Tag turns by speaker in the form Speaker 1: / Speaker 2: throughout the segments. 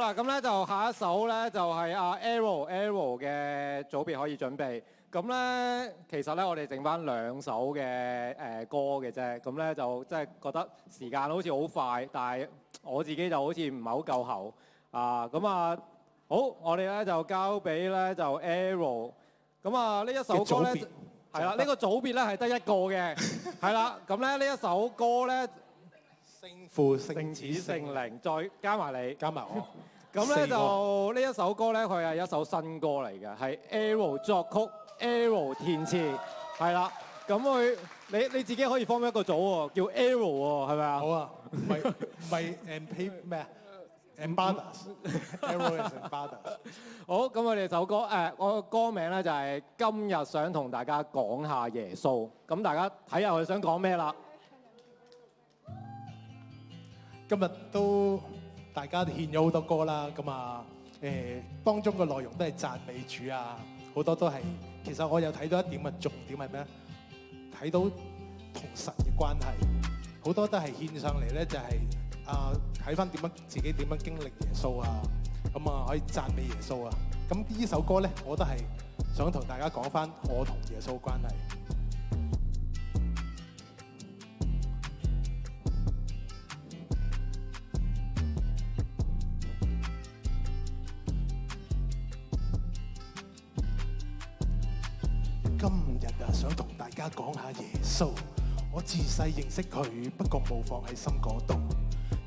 Speaker 1: 嗱，咁咧就下一首咧就係阿 Arrow 嘅組別可以準備。咁咧其實咧我哋剩翻2首嘅歌嘅啫。咁咧就即係覺得時間好似好快，但係我自己就好似唔係好夠喉啊。咁啊好，我哋咧就交俾咧就 Arrow。咁啊呢一首歌咧係啦，呢個組別咧係得一個嘅，係啦。咁咧呢一首歌咧。
Speaker 2: 聖父、聖子、
Speaker 1: 聖靈，再加埋你，
Speaker 2: 加埋我。
Speaker 1: 咁咧就呢一首歌咧，佢係一首新歌嚟嘅，係 Arrow 作曲 ，Arrow 填詞，係啦。咁佢你自己可以form一個組喎，叫 Arrow 喎，係咪啊？
Speaker 2: 好啊，唔係 咩啊 ？Embadas，Arrow is Embadas。
Speaker 1: 好，咁我哋首歌我個歌名咧就係今日想同大家講下耶穌。咁大家睇下佢想講咩啦？
Speaker 2: 今日都大家獻咗好多歌啦，咁啊當中嘅內容都係讚美主啊，好多都係。其實我有睇到一點嘅重點係咩？睇到同神嘅關係，好多都係獻上嚟咧，就係睇翻自己點樣經歷耶穌啊，咁啊可以讚美耶穌啊。咁呢首歌咧，我都係想同大家講翻我同耶穌關係。今日啊，想同大家講下耶穌。我自細認識佢，不過冇放喺心嗰度。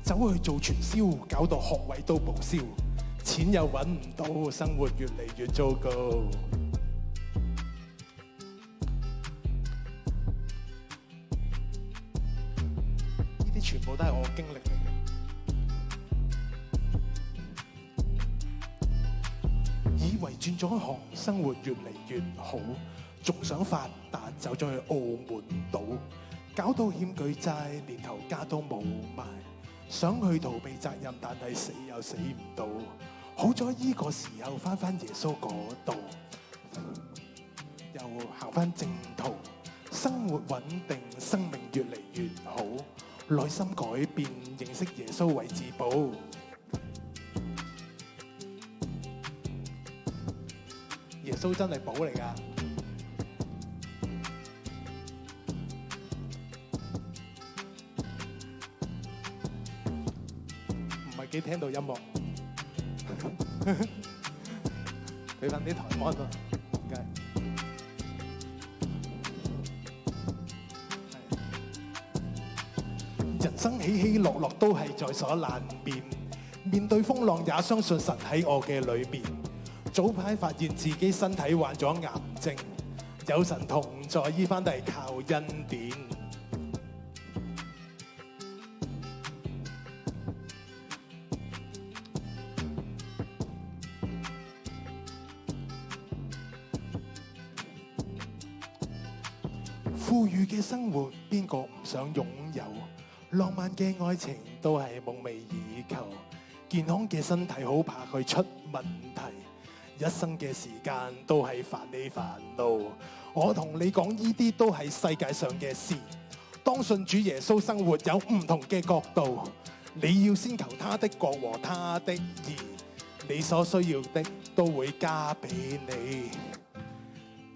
Speaker 2: 走去做傳銷，搞到學位都報銷，錢又揾唔到，生活越嚟越糟糕。呢啲全部都係我經歷嚟嘅。以為轉咗行，生活越嚟越好。仲想發達，走咗去澳門島，搞到欠巨債，連頭家都冇埋。想去逃避責任，但係死又死唔到。好在呢個時候翻耶穌嗰度，又行翻正途，生活穩定，生命越嚟越好。內心改變，認識耶穌為至寶。耶穌真係寶嚟㗎。幾聽到音樂，俾翻啲台灣咯，唔該。人生起起落落都係在所難免，面對風浪也相信神喺我嘅裏面。早排發現自己身體患咗癌症，有神同在，醫翻都係靠恩典。富裕嘅生活，邊個唔想擁有？浪漫嘅愛情都係夢寐以求。健康嘅身體好怕佢出問題，一生嘅時間都係煩你煩惱。我同你講，呢啲都係世界上嘅事。當信主耶穌，生活有唔同嘅角度。你要先求他的國和他的義，你所需要的都會加俾你。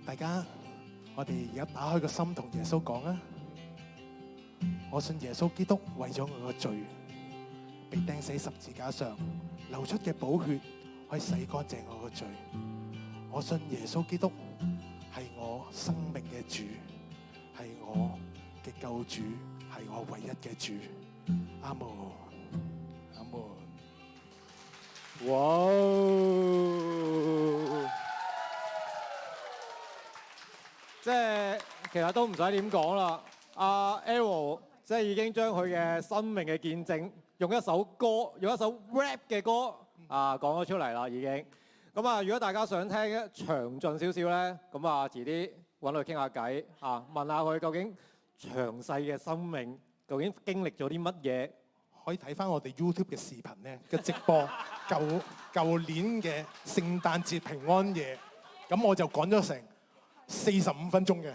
Speaker 2: 大家。我哋而家打開個心同耶穌講啊！我信耶穌基督為咗我個罪，被釘死十字架上，流出嘅寶血可以洗乾淨我個罪。我信耶穌基督係我生命嘅主，係我嘅救主，係我唯一嘅主。阿門，阿門。
Speaker 1: 哇！即係其實都唔使點講啦，阿 Arrow 即係已經將佢嘅生命嘅見證，用一首歌，用一首 rap 嘅歌講咗出嚟啦，已經。咁啊，如果大家想聽詳盡少少咧，咁啊遲啲揾佢傾下偈問下佢究竟詳細嘅生命究竟經歷咗啲乜嘢，
Speaker 2: 可以睇翻我哋 YouTube 嘅視頻咧嘅直播，舊年嘅聖誕節平安夜，咁我就講咗成45分鐘嘅。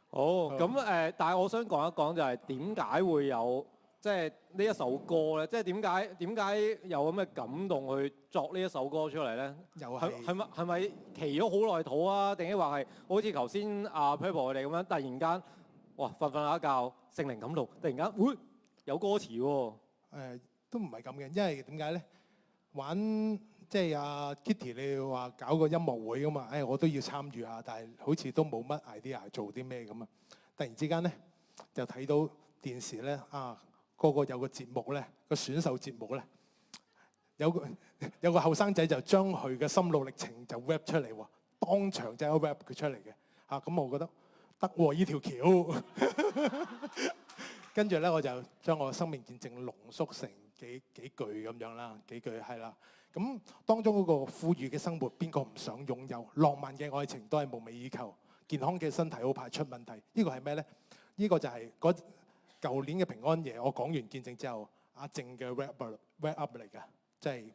Speaker 1: 好，咁但係我想講一講就係點解會有即係呢一首歌咧？即係點解有咁嘅感動去作呢一首歌出嚟咧？
Speaker 2: 又係
Speaker 1: 係咪祈咗好耐肚啊？定係話係好似頭先阿 Purple 佢哋咁樣，突然間哇瞓下一覺，聖靈感動，突然間會有歌詞喎。
Speaker 2: 都唔係咁嘅，因為點解咧？玩即係阿 Kitty 你話搞個音樂會噶嘛？我都要參與下，但係好似都冇乜 idea 做啲咩咁啊！突然之間咧就睇到電視咧個個有個節目咧，個選秀節目咧，有個後生仔就將佢嘅心路歷程就 rap 出嚟喎，當場就 rap 佢出嚟嘅嚇。咁我覺得得喎呢條橋。跟住咧我就將我生命見證濃縮成幾句咁樣啦，幾句係啦。咁當中嗰個富裕嘅生活，邊個唔想擁有？浪漫嘅愛情都係夢寐以求，健康嘅身體好怕出問題。呢個係咩咧？呢個就係舊年嘅平安夜，我講完見證之後，阿靜嘅 wrap up 嚟㗎，即係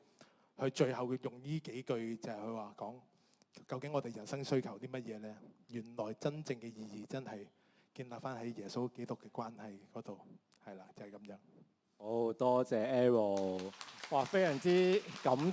Speaker 2: 佢最後用呢幾句就係佢話講，究竟我哋人生需求啲乜嘢咧？原來真正嘅意義真係建立翻喺耶穌基督嘅關係嗰度，係啦，就係咁樣。
Speaker 1: 好多謝 Arrow，哇，非常之感